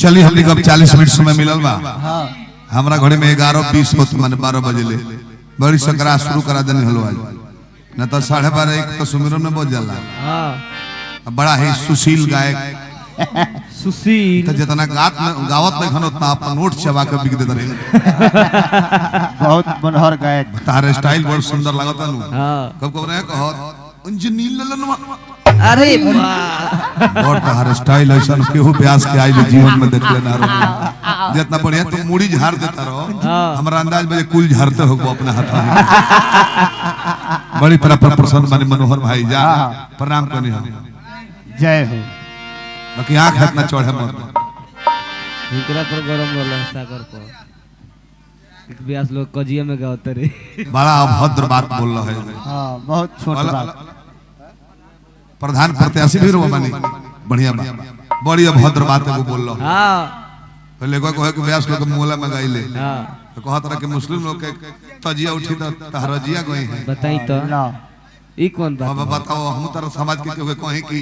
चलिए हमने कब 40 मिनट समय मिलल बा। हमरा घरे में 11:20 होत माने 12 बजे ले बड़ी सकरा शुरू करा देनी हलो आज न तो 12:30 1 तो सुमिरन में बज जाला। हां बड़ा है सुशील गायक सुशील तो जितना गावत में खन उतना अपन नोट चबा के बिक देत रहे। बहुत मनोहर गायक तार स्टाइल बहुत सुंदर लागत नु। हां कब कब रहे कहत इंजीनियर ललनवा अरे वाह और तार स्टाइल ऐसा केहू ब्यास के आइल जीवन में देख लेना रहो जितना बढ़िया तुम मुड़ी झाड़ देता रहो हमरा अंदाज में कुल झाड़ते हो अपने हाथ में। बड़ी तरह पर प्रसन्न माने मनोहर भाई जा प्रणाम करनी हम जय हो। बाकी आंख हाथ ना चढ़े मत इकरा पर गरम वाला सागर पर एक ब्यास लोग कजिया में गावत रे बड़ा अभद्र बात बोल रहा है। हां बहुत छोट बात प्रधान प्रत्याशी भी रो मानी बढ़िया बात बड़ी अभद्र बात है वो बोल रहा। हां पहले को कहे कि ब्यास लोग मोला में गाइले। हां तो कहत रहा कि मुस्लिम लोग के तजिया उठी तो तहरजिया गई है बताई तो ना ई कौन बात अब बताओ हम तरह समाज के क्यों कहें कि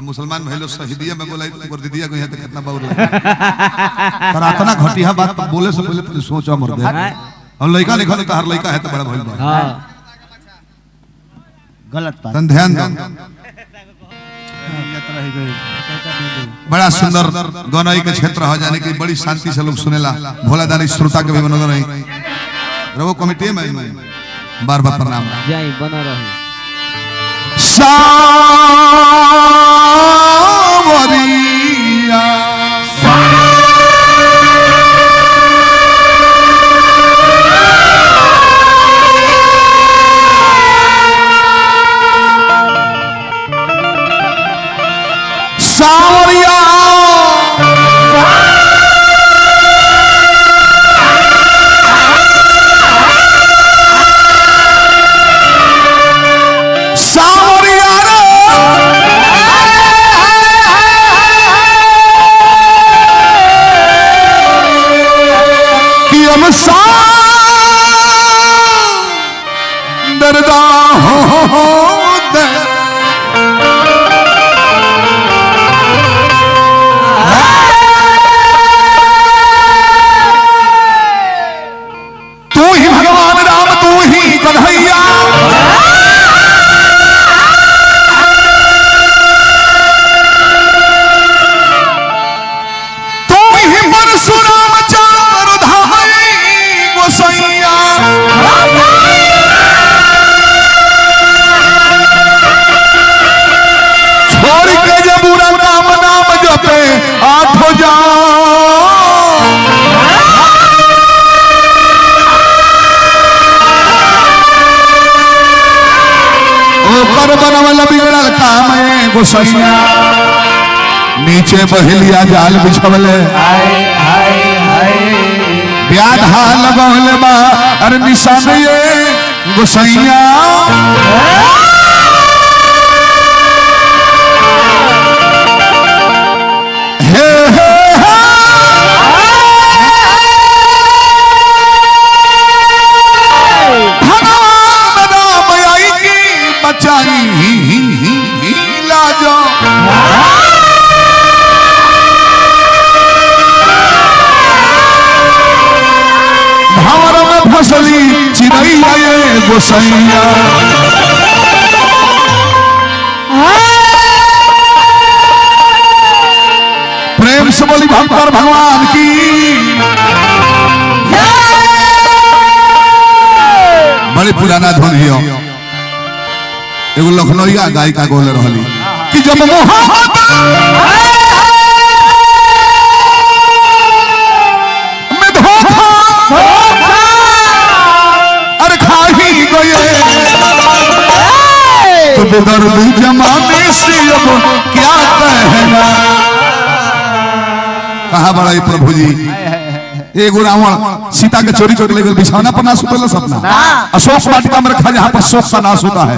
मुसलमान भाई लोग शहीदिया में बोला तो कर दिया गई है तो कितना बाउर लगे पर इतना घटिया बात तो बोले से पहले तो सोचो मर दे और लड़का नहीं खा तो हर लड़का है तो बड़ा भइल बा। हां गलत बात तन ध्यान दो बड़ा सुंदर गौनई के क्षेत्र हो जाने की बड़ी शांति से लोग सुनेला भोलादारी श्रोता के भी बनल नहीं रवो कमेटी में बार बार प्रणाम जाई बना रहे सावरिया सावरिया दरदा हो दे तू ही भगवान राम तू ही कन्हैया तू ही परशुराम चारु धाई गोसैया छोड़ के जब बुरा नाम नाम जपे आठ हो जाओ ओकर बनवल बिगड़ल काम गोसैया नीचे बहेलिया जाल बिछवले ब्याधा लगौले बा अरे निशान ये गोसैया लाजो भंवर में फसली चिड़ैया ये गोसैया प्रेम से बोली भक्तर भगवान की बड़ी पुराना धुन है एगो लखनऊया गायिका गोले रहली कि जब मोहब्बत में धोखा अरे खाही गए तो बेदर्द जमाने से अब क्या कहना कहा बड़ा प्रभु जी एगो रावण सीता के चोरी करके ले गए बिछौना पर ना सुतल सपना अशोक वाटिका में रखा जहां पर शोक का नाश होता है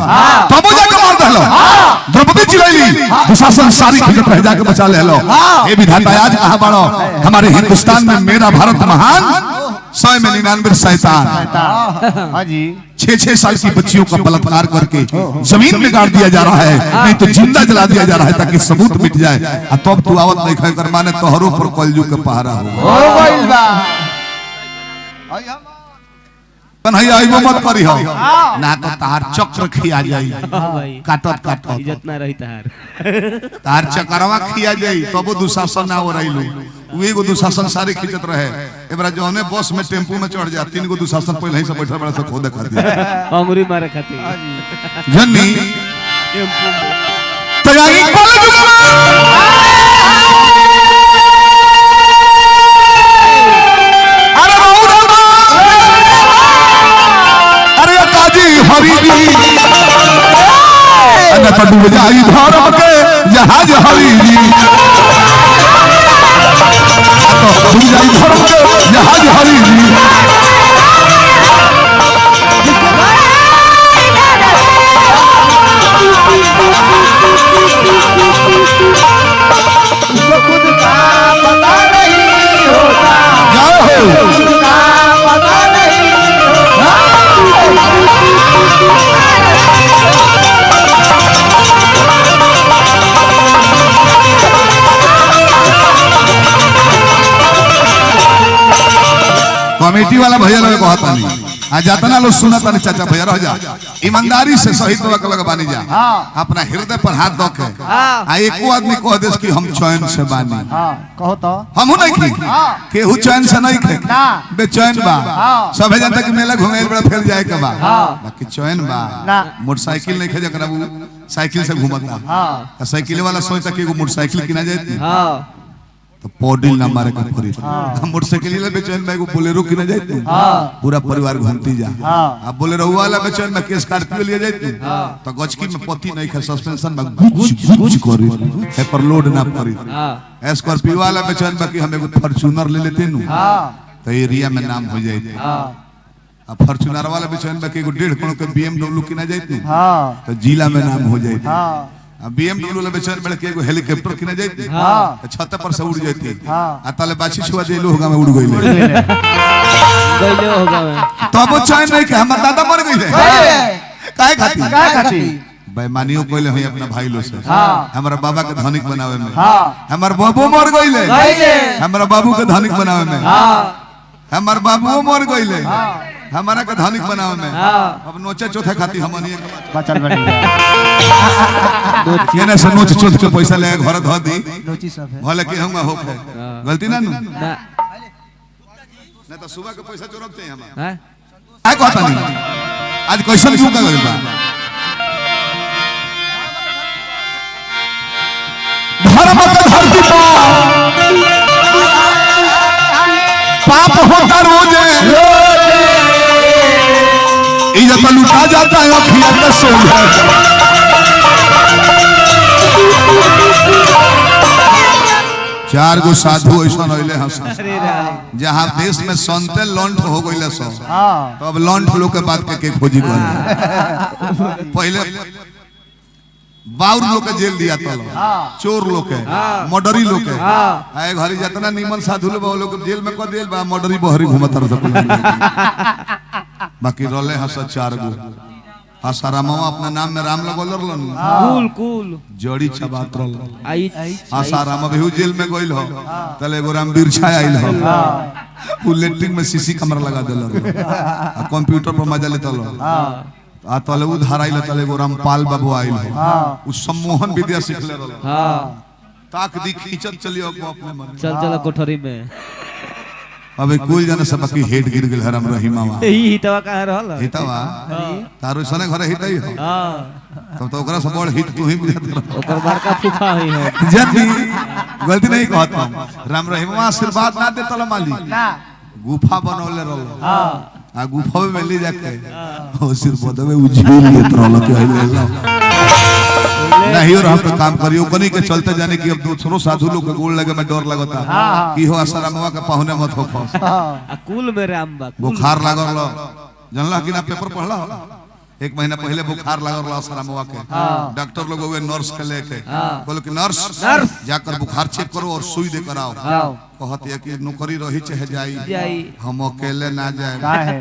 तब वो जाके मार दहलो द्रौपदी चिलैली दुशासन सारी खिजत रह जाके बचा ले लो। ये विधाता आज कहा बड़ो हमारे हिंदुस्तान में मेरा भारत महान 100 में 99 शैतान। हाँ जी 6-6 साल की बच्चियों का बलात्कार करके जमीन में गाड़ दिया जा रहा है, नहीं तो जिंदा जला दिया जा रहा है ताकि सबूत मिट जाए। तब तू आवत नहीं खाए कर माने तोहरों पर कलजू के पहरा हो गइल बा। कन्हैया आइबो मत करी हो ना तो तार चक्र खिया जाई। भाई काटत काटत इज्जत ना रही तार तार चक्रवा खिया जाई तबो दुशासन ना हो रही। वे गो दुशासन सारे खिंचत रहे। एबरा जौने बस में टेम्पू में चढ़ जा 3 गो दुशासन पहले ही से बैठल बड़ा से खोदे खातिर अंगुरी मारे खातिर जन्नी टेम्पो में। तैयारी कॉलेज हरीजी अन्यथा डूब जाई धर्म के जहाज हरीजी डूब जाई धर्म के जहाज हरीजी। खुद का पता नहीं होता, क्या हो खुद का पता नहीं कमेटी वाला भैया लोग कहता नहीं आज जातना लोग सुनता नहीं। चाचा भैया रह जा ईमानदारी से शहीद बाबा के लगे बानी जा अपना हृदय पर हाथ दो के आ एको आदमी कह देस कि हम चैन से बानी। कहो तो हमहू नहीं की केहू चैन से नहीं खे ना बेचैन बा। सब जनता के मेला घूमे बड़ा फिर जाए के बा बाकी चैन बा। ना। मोटरसाइकिल नहीं खे जकरा साइकिल से घूमता साइकिल वाला सोचता कि एगो मोटरसाइकिल किना जाए हां तो पौडिल ना मारे का पड़ी मोटरसाइकिल ले बेचैन भाई को बोलेरो किना जाए पूरा परिवार घूमती जा। अब बोलेरो वाला बेचैन में केस स्कॉर्पियो लिए जाए तो गचकी में पति नहीं खे सस्पेंशन में गुच गुच करी है पर लोड ना पड़ी। स्कॉर्पियो वाला बेचैन बाकी हम एगो फॉर्च्यूनर ले लेते नु तो एरिया में नाम हो जाए। अब फॉर्च्यूनर वाला बेचैन बाकी एगो 1.5 करोड़ के BMW किना जाए तो जिला में नाम हो जाए। BMW ले बेचैन बड़े के एगो हेलीकॉप्टर किना जाती छत पर से उड़ जाती आ ताले बाछी छुआ देलो होगा में उड़ गइले गइले होगा में तब चैन नहीं के हमर दादा मर गइले काहे खाती बेईमानियों कोइले होई अपना भाई लो से हमरा बाबा के धनिक बनावे में हमर बाबू मर गइले हमरा बाबू के धनिक बनावे में हमर बाबूओ मर गइले हमारा के धनिक बनावे में अब नोचे चौथे खाती हमनी बचल बड़ी केने से नोच चोथ के पैसा ले घर ध दी नोची सब है भले के हम हो गलती ना नु ना ना तो सुबह के पैसा चोरब चाहिए हम हैं आ कहता नहीं आज कैसन क्यों का गइल बा धर्म के धरती पर पाप होता रोजे इज्जत लुटा जाता है अखिया के सोझे। चार गो साधु ऐसा होइले हसन जहां देश में संते लॉन्ट हो गइले सो तो अब लॉन्ट लोग के बात के खोजी कर पहले बाउर लोग के जेल दिया तलो चोर लोग के मर्डरी लोग के आए घरी जितना निमन साधु लोग जेल में को देल बा मर्डरी बहरी घुमत रह बाकी रोले हस 4 गो आसारामवा अपना नाम में राम लगोल रहलन कूल कूल जड़ी चबात रहल आई आसाराम बेहू जेल में गइल हो तले एगो राम बिरछा आइल हो उ लेटरिंग में सीसी कैमरा लगा देल आ कंप्यूटर पर मजा लेत लो आ तले उ धाराइल तले एगो रामपाल बाबू आइल हो उ सम्मोहन विद्या सिखले रहल हां ताक दी खींचत चलियो अपने मन चल चल कोठरी में अबे कोई जाने सब की हेड गिर गेल हराम रहीमावा ई हितवा कहां रहल हितवा तारो सने घरे हितई हो हां तब तो ओकरा से बड़ हित तू ही बुझत रह ओकर बड़का फूफा ही हो जदी गलती नहीं कहत हम राम रहीमवा आशीर्वाद ना देतल माली ना गुफा बनौले रहल हां आ गुफा में ले जाके आशीर्वाद में उझिल लेत रहल के ले नहीं और हम तो काम करियो कनी के चलते जाने की अब दूसरों साधु लोग के गोल लगे में डर लगता कि हो आसारामवा के पाहुने मत हो आ कुल में राम बा बुखार लागल जानला कि ना पेपर पढ़ला एक महीना पहले बुखार लागल रहा सरामवा के डॉक्टर लोग हुए नर्स के लेके बोलो कि नर्स जाकर बुखार चेक करो और सुई दे कर आओ कहत है कि नौकरी रही चाहे जाई हम अकेले ना जाए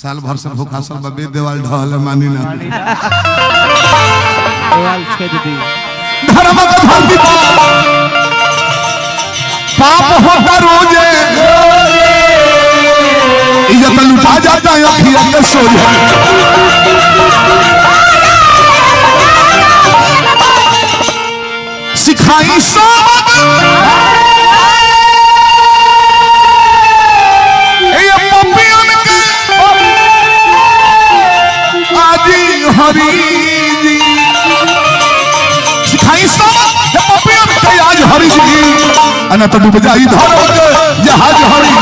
साल भर से भूखा सब बे देवाल ढहल मानी ना देवाल छेद दी धर्म का धरती पाप होता रोजे इज्जत लुटा जाता है अखिया के सोजे सिखाई सब ये पपियन के आजी हरी जी सिखाई सब ये पपियन के आज हरी जी अना तो डूब जाई धर्म के जहाज हरी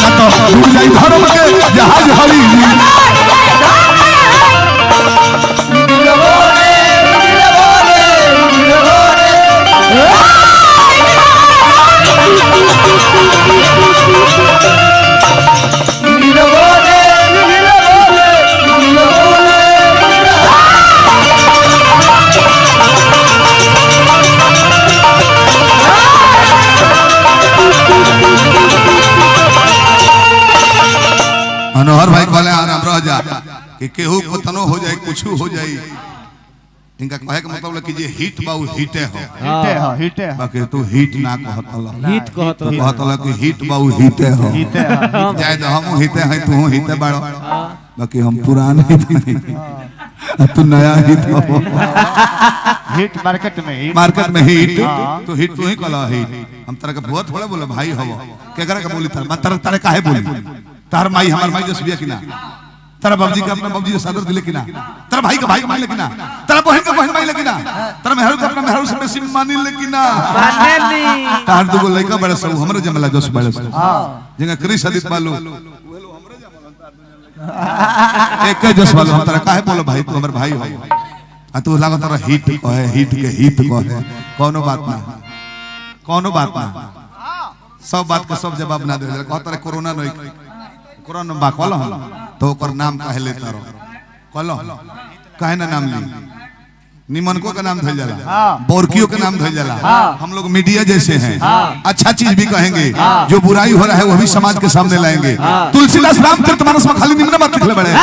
ना तो डूब जाई धर्म के जहाज हरी मनोहर भाई कहले आराम रह जा कि केहू को तनो हो जाए कुछ हो जाए इनका कहे का मतलब है कि जे हिट बाऊ हिटे हो बाकी तू हिट ना कहतला हिट कहतला कि हिट बाऊ हिटे हो जाए तो हम हिटे हैं तू हिटे बाड़ो बाकी हम पुराने हिट नहीं तू नया हिट हो हिट मार्केट में हिट तो हिट तू ही कहला हिट हम तरह का बहुत थोड़ा बोले भाई हो केकरा का बोली तार काहे बोली तार माई हमार माई जस बिया कि ना तारा बाबूजी का अपना बाबूजी सादर दिले कि ना तारा भाई का भाई माई लेकिन ना तारा बहन का बहन माई लेकिन ना तारा मेहरू का अपना मेहरू से बेसी मानी लेकिन ना मानेली तार दुगो लइका बड़े सब हमरे जमला जस बड़े सब जेंगा क्रिस आदित मालू एक जस वालो हम तारा काहे बोलो भाई तू हमर भाई हो आ तू लागो तारा हिट कहे हिट के हिट कहे कोनो बात ना सब बात के सब जवाब ना दे कहता कोरोना नहीं कोरोना बा कहलो तो ओकर नाम काहे लेता रहो कहलो काहे ना नाम ली निमनको का नाम धइल जाला बोरकियों का नाम धइल जाला हम लोग मीडिया जैसे हैं अच्छा चीज भी कहेंगे जो बुराई हो रहा है वो भी समाज के सामने लाएंगे तुलसीदास रामचरितमानस में खाली निमन बात लिखले बड़े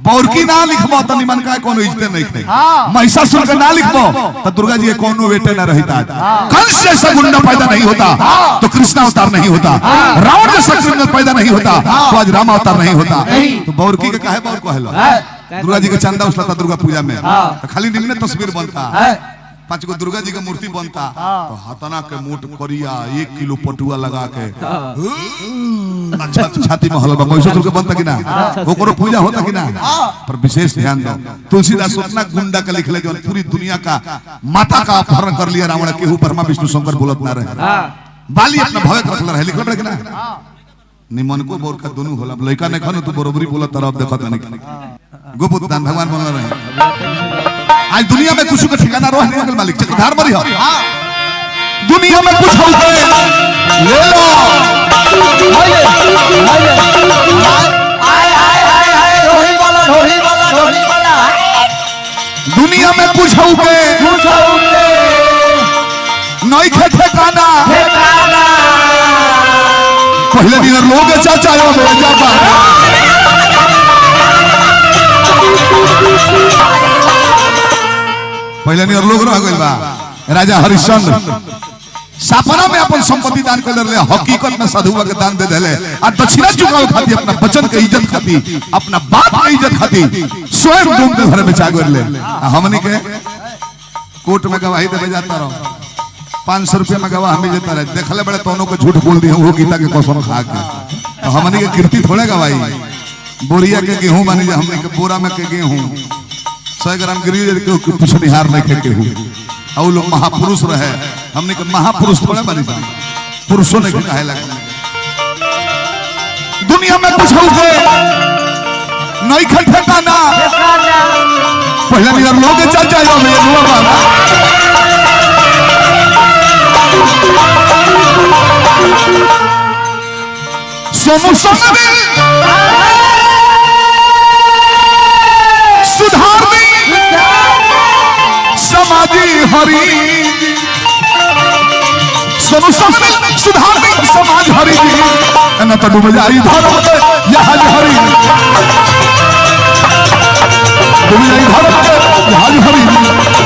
बोरकी ना लिखबो त निमन का कोनो इज्जत नहीं थे महिषासुर का ना लिखबो त दुर्गा जी के कोनो बेटे ना रहता कंस जैसा गुंडा पैदा नहीं होता तो कृष्ण अवतार नहीं होता रावण जैसा क्रिमिनल पैदा नहीं होता तो आज राम अवतार नहीं होता तो बोरकी के काहे बोर कहलो दुर्गा जी के चंदा उसलता दुर्गा पूजा में खाली निम्न तस्वीर बनता 5 गो दुर्गा जी का मूर्ति बनता तो हतना के मुठ करिया 1 किलो पटुआ लगा के छाती में हलवा महिषासुर के बनता कि ना ओकरो पूजा होता कि ना पर विशेष ध्यान दो तुलसीदास उतना गुंडा का लिख ले जो पूरी दुनिया का माता का अपहरण कर लिया रावण के ब्रह्मा विष्णु शंकर बोलत ना रहे बाली अपना भगत रखल रहे लिखल रहे कि ना निमन को बोर का दोनों होला लइका ने खन तू बरोबरी बोलत तरफ देखत नहीं गोपुत दान भगवान बोल रहे आज दुनिया में कुछ का ठिकाना रह नहीं अंकल मालिक चक्रधार मरी हो दुनिया में कुछ हो गए ले लो ढोली वाला दुनिया में कुछ हो गए नहीं खे ठिकाना पहले दिन लोग चाचा हो जाता पहले नहीं लोग रह गइल बा राजा हरिश्चंद्र सपना में अपन संपत्ति दान कर ले हकीकत में साधुआ के दान दे देले आ दक्षिणा चुकावे खातिर अपना बचन के इज्जत खातिर अपना बाप के इज्जत खातिर स्वयं डूब के घर में चागर ले हमनी के कोर्ट में गवाही देवे जाता रहो 500 रुपया में गवाह हमें देता रहे देखले बड़े तोनों को झूठ बोल दिए वो गीता के कसम खा के तो हमनी के कीर्ति थोड़े गवाही बोरिया के गेहूं मानी जा हमनी के बोरा में के गेहूं 100 ग्राम गिरी के कुछ निहार नहीं के गेहूं और लोग महापुरुष रहे हमने के महापुरुष थोड़े बनी जा पुरुषों ने कहे लगे दुनिया में कुछ हो गए नहीं ठिकाना पहले यार लोग चाचा यो में हुआ वाला सोमू सोमू हरी सोनू सामने सुधारनी समाज हरी न तो डूब जाई धर्म के जहाज हरी डूब जाई धर्म के जहाज हरी